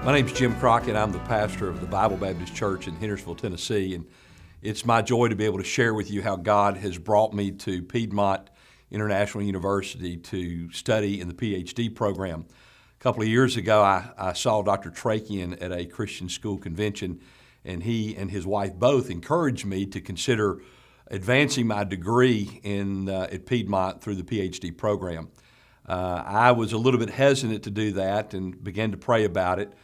My name's Jim Crockett. I'm the pastor of the Bible Baptist Church in Hendersonville, Tennessee, and it's my joy to be able to share with you how God has brought me to Piedmont International University to study in the PhD program. A couple of years ago, I saw Dr. Trakian at a Christian school convention, and he and his wife both encouraged me to consider advancing my degree at Piedmont through the PhD program. I was a little bit hesitant to do that and began to pray about it.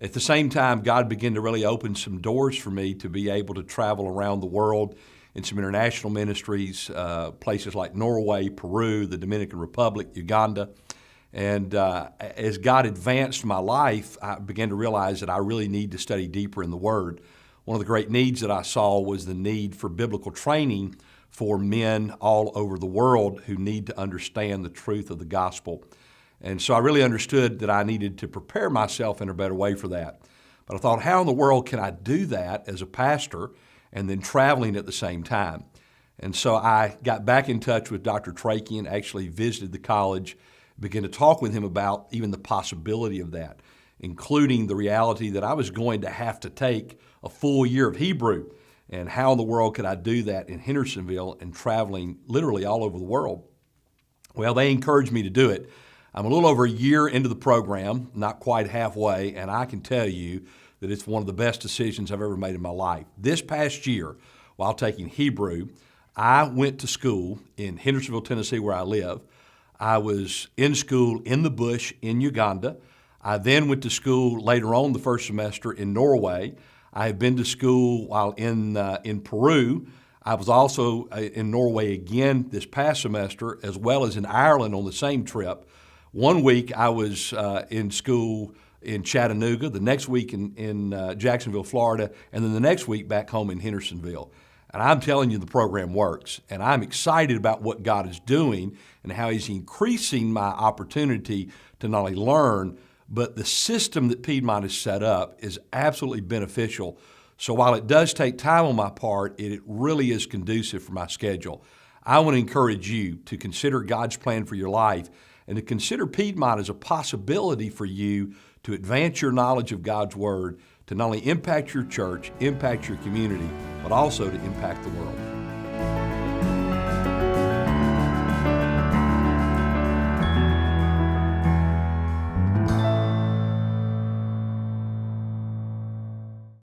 At the same time, God began to really open some doors for me to be able to travel around the world in some international ministries, places like Norway, Peru, the Dominican Republic, Uganda. And as God advanced my life, I began to realize that I really need to study deeper in the Word. One of the great needs that I saw was the need for biblical training for men all over the world who need to understand the truth of the gospel. And so I really understood that I needed to prepare myself in a better way for that. But I thought, how in the world can I do that as a pastor and then traveling at the same time? And so I got back in touch with Dr. Trakian, actually visited the college, began to talk with him about even the possibility of that, including the reality that I was going to have to take a full year of Hebrew. And how in the world could I do that in Hendersonville and traveling literally all over the world? Well, they encouraged me to do it. I'm a little over a year into the program, not quite halfway, and I can tell you that it's one of the best decisions I've ever made in my life. This past year, while taking Hebrew, I went to school in Hendersonville, Tennessee, where I live. I was in school in the bush in Uganda. I then went to school later on the first semester in Norway. I have been to school while in Peru. I was also in Norway again this past semester, as well as in Ireland on the same trip. One week I was in school in Chattanooga, the next week in Jacksonville, Florida, and then the next week back home in Hendersonville. And I'm telling you, the program works. And I'm excited about what God is doing and how He's increasing my opportunity to not only learn, but the system that Piedmont has set up is absolutely beneficial. So while it does take time on my part, it really is conducive for my schedule. I want to encourage you to consider God's plan for your life and to consider Piedmont as a possibility for you to advance your knowledge of God's Word, to not only impact your church, impact your community, but also to impact the world.